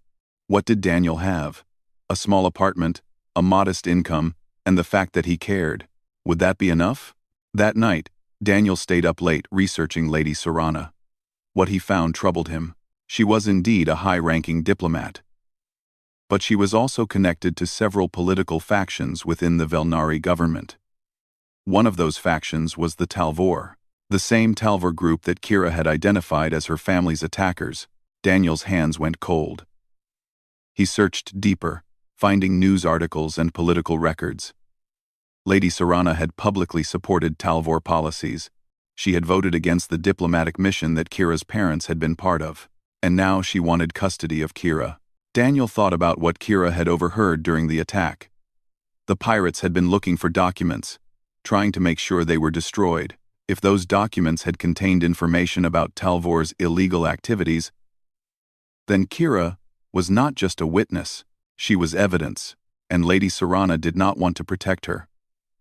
What did Daniel have? A small apartment, a modest income, and the fact that he cared. Would that be enough? That night, Daniel stayed up late researching Lady Serana. What he found troubled him. She was indeed a high-ranking diplomat. But she was also connected to several political factions within the Velnari government. One of those factions was the Talvor, the same Talvor group that Kira had identified as her family's attackers. Daniel's hands went cold. He searched deeper, finding news articles and political records. Lady Serana had publicly supported Talvor policies. She had voted against the diplomatic mission that Kira's parents had been part of, and now she wanted custody of Kira. Daniel thought about what Kira had overheard during the attack. The pirates had been looking for documents, trying to make sure they were destroyed. If those documents had contained information about Talvor's illegal activities, then Kira was not just a witness, she was evidence, and Lady Serana did not want to protect her.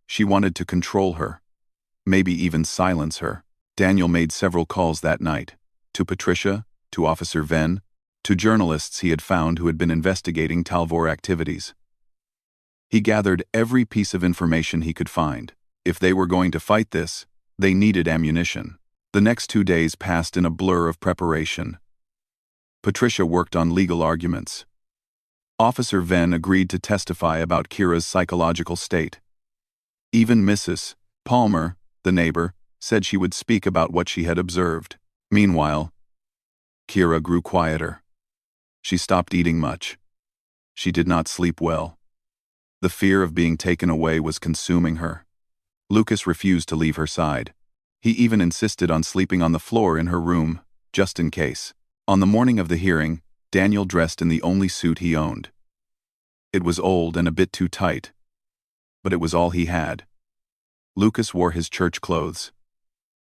She wanted to control her, maybe even silence her. Daniel made several calls that night, to Patricia, to Officer Venn, to journalists he had found who had been investigating Talvor activities. He gathered every piece of information he could find. If they were going to fight this, they needed ammunition. The next 2 days passed in a blur of preparation. Patricia worked on legal arguments. Officer Venn agreed to testify about Kira's psychological state. Even Mrs. Palmer, the neighbor, said she would speak about what she had observed. Meanwhile, Kira grew quieter. She stopped eating much. She did not sleep well. The fear of being taken away was consuming her. Lucas refused to leave her side. He even insisted on sleeping on the floor in her room, just in case. On the morning of the hearing, Daniel dressed in the only suit he owned. It was old and a bit too tight, but it was all he had. Lucas wore his church clothes.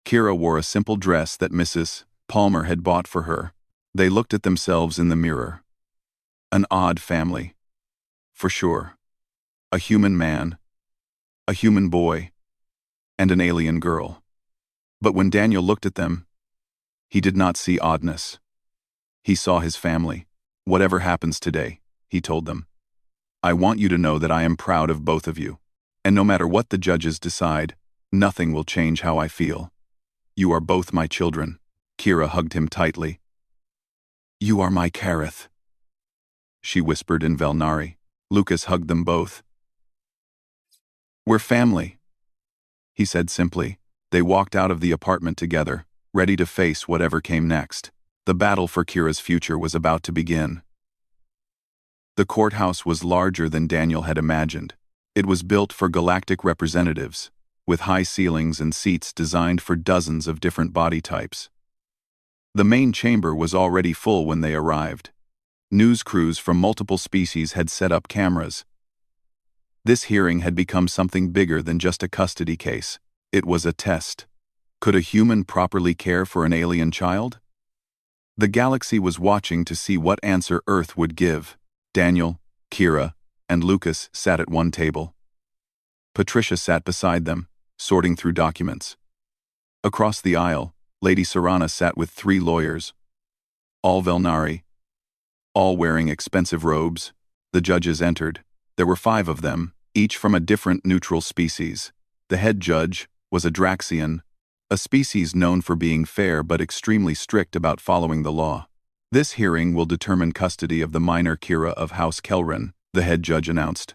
Kira wore a simple dress that Mrs. Palmer had bought for her. They looked at themselves in the mirror. An odd family. For sure. A human man, a human boy, and an alien girl. But when Daniel looked at them, he did not see oddness. He saw his family. Whatever happens today, he told them, I want you to know that I am proud of both of you. And no matter what the judges decide, nothing will change how I feel. You are both my children. Kira hugged him tightly. You are my Kareth, she whispered in Velnari. Lucas hugged them both. We're family, he said simply. They walked out of the apartment together, ready to face whatever came next. The battle for Kira's future was about to begin. The courthouse was larger than Daniel had imagined. It was built for galactic representatives, with high ceilings and seats designed for dozens of different body types. The main chamber was already full when they arrived. News crews from multiple species had set up cameras. This hearing had become something bigger than just a custody case. It was a test. Could a human properly care for an alien child? The galaxy was watching to see what answer Earth would give. Daniel, Kira, and Lucas sat at one table. Patricia sat beside them, sorting through documents. Across the aisle, Lady Serana sat with 3 lawyers. All Velnari, all wearing expensive robes. The judges entered. There were 5 of them, each from a different neutral species. The head judge was a Draxian, a species known for being fair but extremely strict about following the law. This hearing will determine custody of the minor Kira of House Kelran, the head judge announced.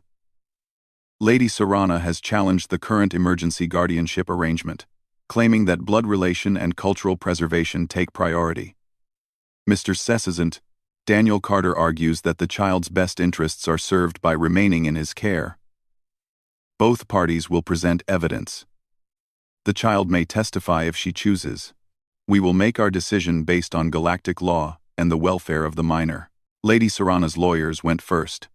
Lady Serana has challenged the current emergency guardianship arrangement, claiming that blood relation and cultural preservation take priority. Mr. Sessizant, Daniel Carter argues that the child's best interests are served by remaining in his care. Both parties will present evidence. The child may testify if she chooses. We will make our decision based on galactic law and the welfare of the minor. Lady Serana's lawyers went first.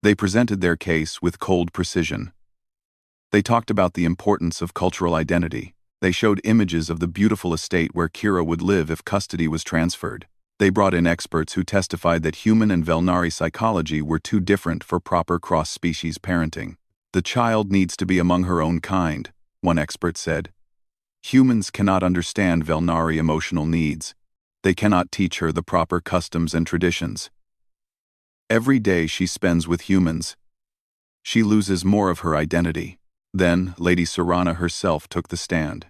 They presented their case with cold precision. They talked about the importance of cultural identity. They showed images of the beautiful estate where Kira would live if custody was transferred. They brought in experts who testified that human and Velnari psychology were too different for proper cross-species parenting. The child needs to be among her own kind, one expert said. Humans cannot understand Velnari emotional needs. They cannot teach her the proper customs and traditions. Every day she spends with humans, she loses more of her identity. Then, Lady Serana herself took the stand.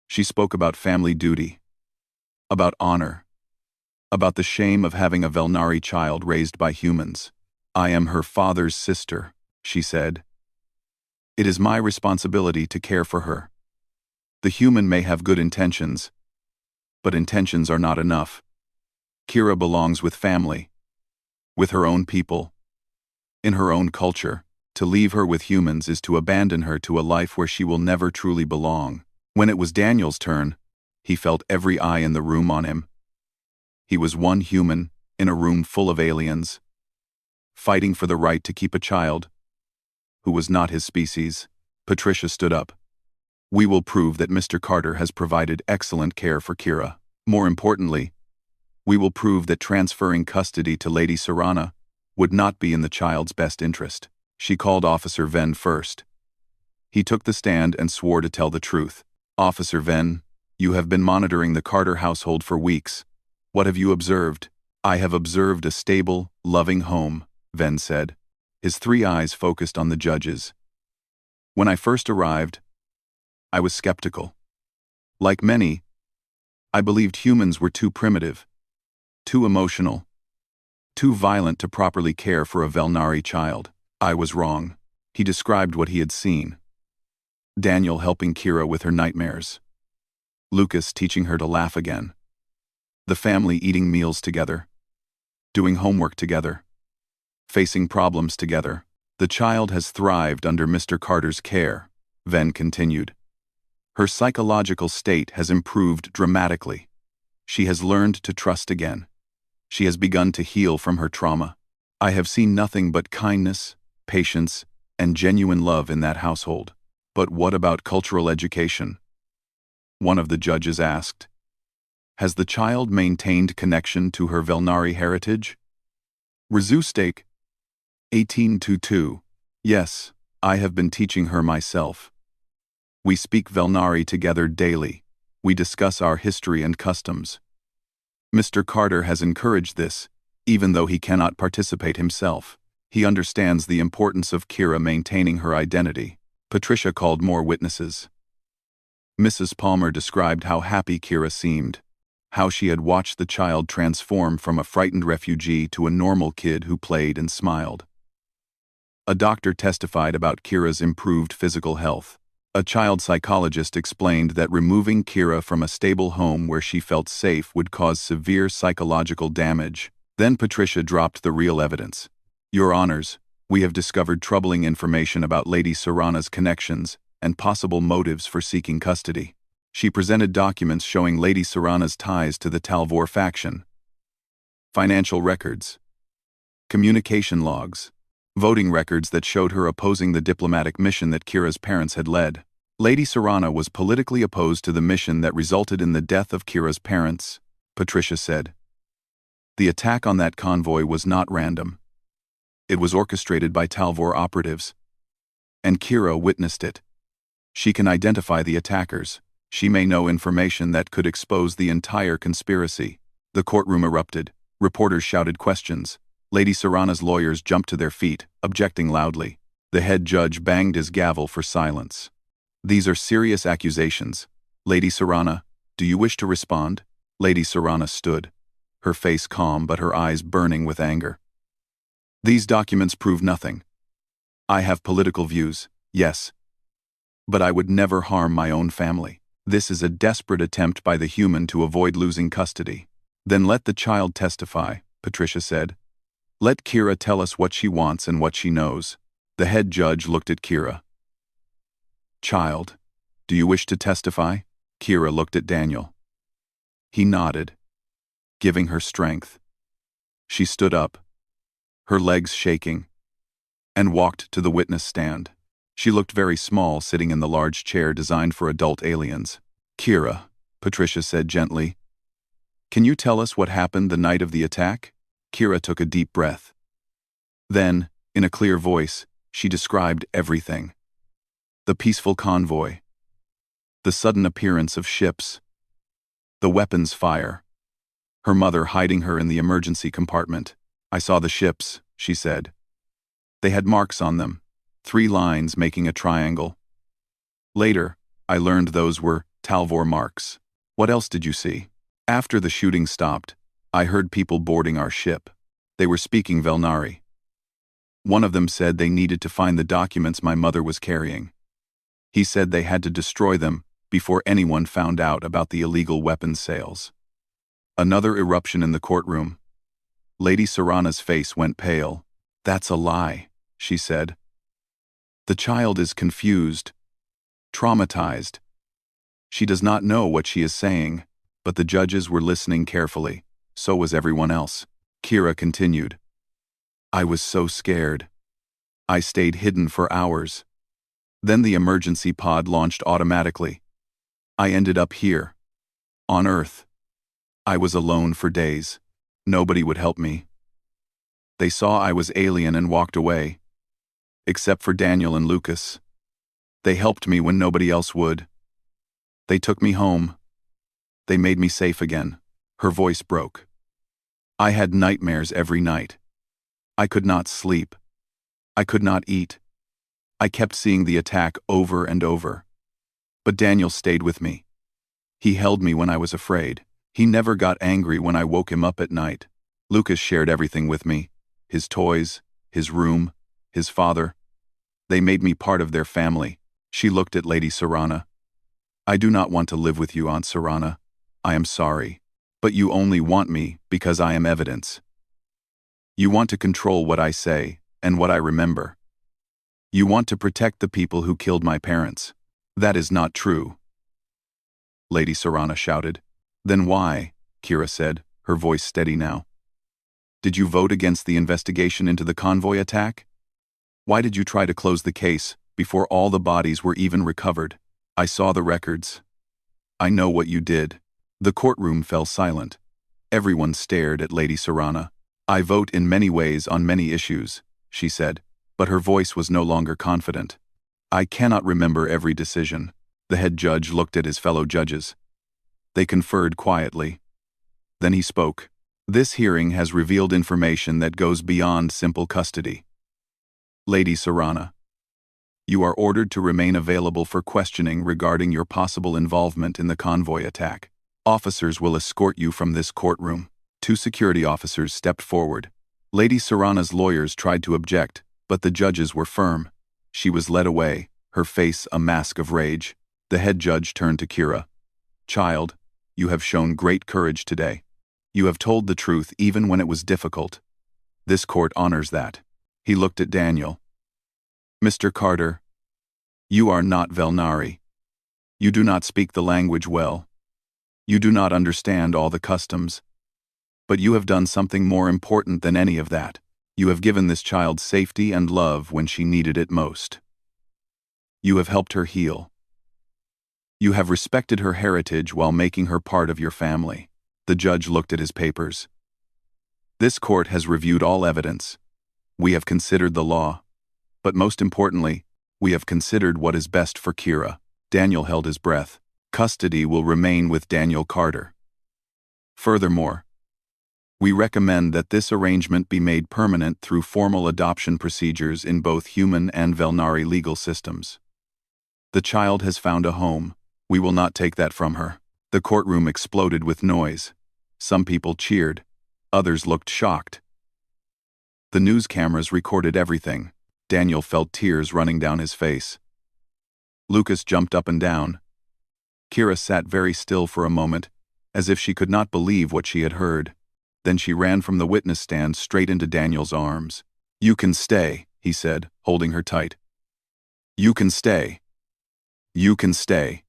She spoke about family duty, about honor, about the shame of having a Velnari child raised by humans. I am her father's sister, she said. It is my responsibility to care for her. The human may have good intentions, but intentions are not enough. Kira belongs with family, with her own people, in her own culture. To leave her with humans is to abandon her to a life where she will never truly belong. When it was Daniel's turn, he felt every eye in the room on him. He was one human, in a room full of aliens, fighting for the right to keep a child who was not his species. Patricia stood up. We will prove that Mr. Carter has provided excellent care for Kira. More importantly, we will prove that transferring custody to Lady Serana would not be in the child's best interest. She called Officer Venn first. He took the stand and swore to tell the truth. Officer Venn, you have been monitoring the Carter household for weeks. What have you observed? I have observed a stable, loving home, Venn said. His 3 eyes focused on the judges. When I first arrived, I was skeptical. Like many, I believed humans were too primitive, too emotional, too violent to properly care for a Velnari child. I was wrong. He described what he had seen. Daniel helping Kira with her nightmares. Lucas teaching her to laugh again. The family eating meals together. Doing homework together. Facing problems together. The child has thrived under Mr. Carter's care, Venn continued. Her psychological state has improved dramatically. She has learned to trust again. She has begun to heal from her trauma. I have seen nothing but kindness, patience, and genuine love in that household. But what about cultural education? One of the judges asked. Has the child maintained connection to her Velnari heritage? Rezustake, 1822. Yes, I have been teaching her myself. We speak Velnari together daily. We discuss our history and customs. Mr. Carter has encouraged this, even though he cannot participate himself. He understands the importance of Kira maintaining her identity. Patricia called more witnesses. Mrs. Palmer described how happy Kira seemed, how she had watched the child transform from a frightened refugee to a normal kid who played and smiled. A doctor testified about Kira's improved physical health. A child psychologist explained that removing Kira from a stable home where she felt safe would cause severe psychological damage. Then Patricia dropped the real evidence. Your Honors, we have discovered troubling information about Lady Serana's connections and possible motives for seeking custody. She presented documents showing Lady Serana's ties to the Talvor faction. Financial records. Communication logs. Voting records that showed her opposing the diplomatic mission that Kira's parents had led. Lady Serana was politically opposed to the mission that resulted in the death of Kira's parents, Patricia said. The attack on that convoy was not random. It was orchestrated by Talvor operatives. And Kira witnessed it. She can identify the attackers. She may know information that could expose the entire conspiracy. The courtroom erupted. Reporters shouted questions. Lady Serana's lawyers jumped to their feet, objecting loudly. The head judge banged his gavel for silence. These are serious accusations. Lady Serana, do you wish to respond? Lady Serana stood, her face calm but her eyes burning with anger. These documents prove nothing. I have political views, yes. But I would never harm my own family. This is a desperate attempt by the human to avoid losing custody. Then let the child testify, Patricia said. Let Kira tell us what she wants and what she knows. The head judge looked at Kira. Child, do you wish to testify? Kira looked at Daniel. He nodded, giving her strength. She stood up, her legs shaking, and walked to the witness stand. She looked very small sitting in the large chair designed for adult aliens. Kira, Patricia said gently, can you tell us what happened the night of the attack? Kira took a deep breath. Then, in a clear voice, she described everything. The peaceful convoy, the sudden appearance of ships, the weapons fire, her mother hiding her in the emergency compartment. I saw the ships, she said. They had marks on them, 3 lines making a triangle. Later, I learned those were Talvor marks. What else did you see? After the shooting stopped, I heard people boarding our ship. They were speaking Velnari. One of them said they needed to find the documents my mother was carrying. He said they had to destroy them before anyone found out about the illegal weapons sales. Another eruption in the courtroom. Lady Serana's face went pale. That's a lie, she said. The child is confused, traumatized. She does not know what she is saying, but the judges were listening carefully. So was everyone else. Kira continued. I was so scared. I stayed hidden for hours. Then the emergency pod launched automatically. I ended up here, on Earth. I was alone for days. Nobody would help me. They saw I was alien and walked away. Except for Daniel and Lucas. They helped me when nobody else would. They took me home. They made me safe again. Her voice broke. I had nightmares every night. I could not sleep. I could not eat. I kept seeing the attack over and over. But Daniel stayed with me. He held me when I was afraid. He never got angry when I woke him up at night. Lucas shared everything with me. His toys, his room, his father. They made me part of their family. She looked at Lady Serana. I do not want to live with you, Aunt Serana. I am sorry. But you only want me because I am evidence. You want to control what I say and what I remember. You want to protect the people who killed my parents. That is not true. Lady Serana shouted. Then why? Kira said, her voice steady now. Did you vote against the investigation into the convoy attack? Why did you try to close the case before all the bodies were even recovered? I saw the records. I know what you did. The courtroom fell silent. Everyone stared at Lady Serana. I vote in many ways on many issues, she said, but her voice was no longer confident. I cannot remember every decision. The head judge looked at his fellow judges. They conferred quietly. Then he spoke. This hearing has revealed information that goes beyond simple custody. Lady Serana, you are ordered to remain available for questioning regarding your possible involvement in the convoy attack. Officers will escort you from this courtroom. 2 security officers stepped forward. Lady Serana's lawyers tried to object, but the judges were firm. She was led away, her face a mask of rage. The head judge turned to Kira. Child, you have shown great courage today. You have told the truth even when it was difficult. This court honors that. He looked at Daniel. Mr. Carter, you are not Velnari. You do not speak the language well. You do not understand all the customs. But you have done something more important than any of that. You have given this child safety and love when she needed it most. You have helped her heal. You have respected her heritage while making her part of your family. The judge looked at his papers. This court has reviewed all evidence. We have considered the law. But most importantly, we have considered what is best for Kira. Daniel held his breath. Custody will remain with Daniel Carter. Furthermore, We recommend that this arrangement be made permanent through formal adoption procedures in both human and Velnari legal systems. The child has found a home. We will not take that from her. The courtroom exploded with noise. Some people cheered. Others looked shocked. The news cameras recorded everything. Daniel felt tears running down his face. Lucas jumped up and down. Kira sat very still for a moment, as if she could not believe what she had heard. Then she ran from the witness stand straight into Daniel's arms. "You can stay," he said, holding her tight. "You can stay. You can stay."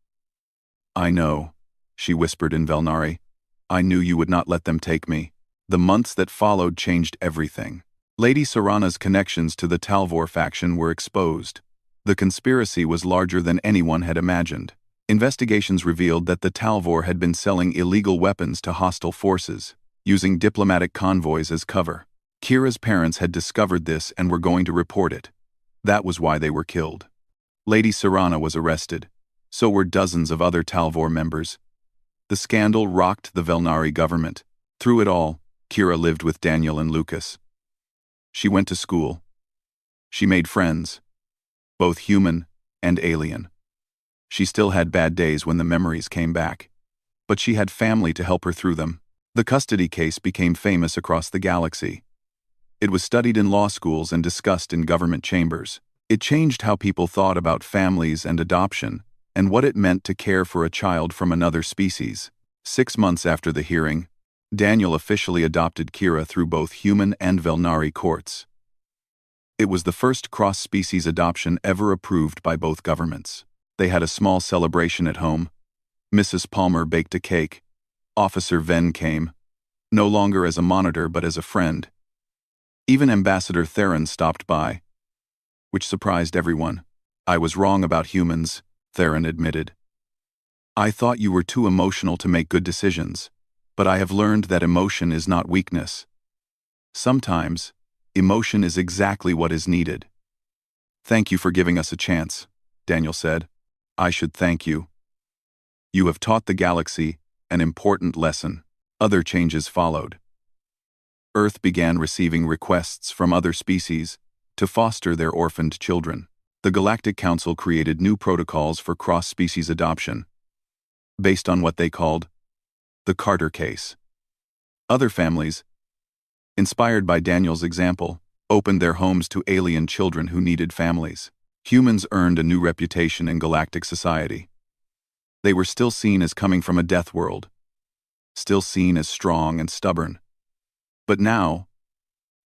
"I know," she whispered in Velnari. "I knew you would not let them take me." The months that followed changed everything. Lady Serana's connections to the Talvor faction were exposed. The conspiracy was larger than anyone had imagined. Investigations revealed that the Talvor had been selling illegal weapons to hostile forces, using diplomatic convoys as cover. Kira's parents had discovered this and were going to report it. That was why they were killed. Lady Serana was arrested. So were dozens of other Talvor members. The scandal rocked the Velnari government. Through it all, Kira lived with Daniel and Lucas. She went to school. She made friends, both human and alien. She still had bad days when the memories came back, but she had family to help her through them. The custody case became famous across the galaxy. It was studied in law schools and discussed in government chambers. It changed how people thought about families and adoption, and what it meant to care for a child from another species. 6 months after the hearing, Daniel officially adopted Kira through both human and Velnari courts. It was the first cross-species adoption ever approved by both governments. They had a small celebration at home. Mrs. Palmer baked a cake. Officer Venn came, no longer as a monitor but as a friend. Even Ambassador Theron stopped by, which surprised everyone. "I was wrong about humans," Theron admitted. "I thought you were too emotional to make good decisions, but I have learned that emotion is not weakness. Sometimes, emotion is exactly what is needed." "Thank you for giving us a chance," Daniel said. "I should thank you. You have taught the galaxy an important lesson." Other changes followed. Earth began receiving requests from other species to foster their orphaned children. The Galactic Council created new protocols for cross-species adoption, based on what they called the Carter case. Other families, inspired by Daniel's example, opened their homes to alien children who needed families. Humans earned a new reputation in galactic society. They were still seen as coming from a death world, still seen as strong and stubborn. But now,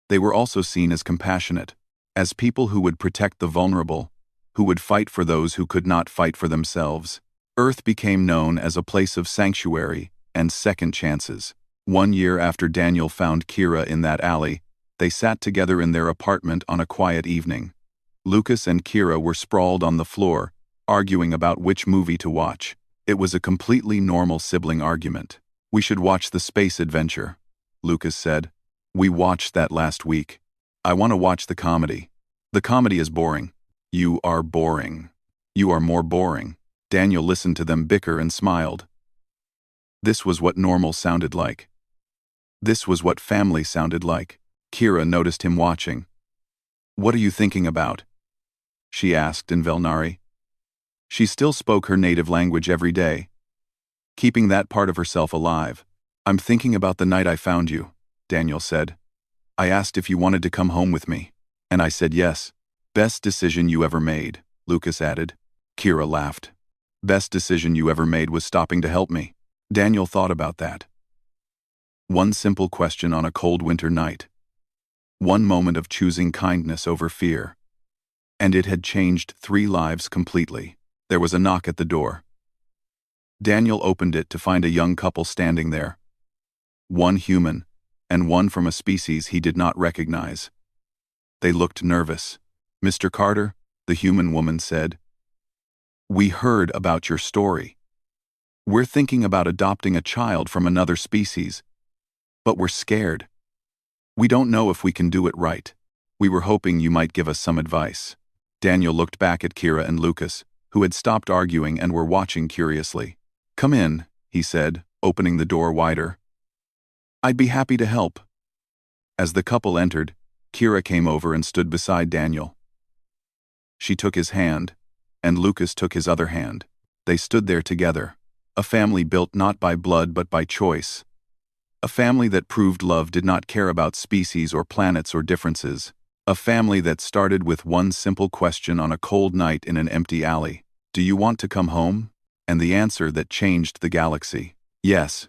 they were also seen as compassionate, as people who would protect the vulnerable, who would fight for those who could not fight for themselves. Earth became known as a place of sanctuary and second chances. 1 year after Daniel found Kira in that alley, they sat together in their apartment on a quiet evening. Lucas and Kira were sprawled on the floor, arguing about which movie to watch. It was a completely normal sibling argument. "We should watch the space adventure," Lucas said. "We watched that last week. I want to watch the comedy. The comedy is boring." "You are boring. You are more boring." Daniel listened to them bicker and smiled. This was what normal sounded like. This was what family sounded like. Kira noticed him watching. "What are you thinking about?" she asked in Velnari. She still spoke her native language every day, keeping that part of herself alive. "I'm thinking about the night I found you," Daniel said. "I asked if you wanted to come home with me, and I said yes." "Best decision you ever made," Lucas added. Kira laughed. "Best decision you ever made was stopping to help me." Daniel thought about that. One simple question on a cold winter night. One moment of choosing kindness over fear. And it had changed 3 lives completely. There was a knock at the door. Daniel opened it to find a young couple standing there. One human, and one from a species he did not recognize. They looked nervous. "Mr. Carter," the human woman said, "we heard about your story. We're thinking about adopting a child from another species, but we're scared. We don't know if we can do it right. We were hoping you might give us some advice." Daniel looked back at Kira and Lucas, who had stopped arguing and were watching curiously. "Come in," he said, opening the door wider. I'd be happy to help. As the couple entered, Kira came over and stood beside Daniel. She took his hand, and Lucas took his other hand. They stood there together, a family built not by blood but by choice. A family that proved love did not care about species or planets or differences. A family that started with one simple question on a cold night in an empty alley. Do you want to come home? And the answer that changed the galaxy. Yes,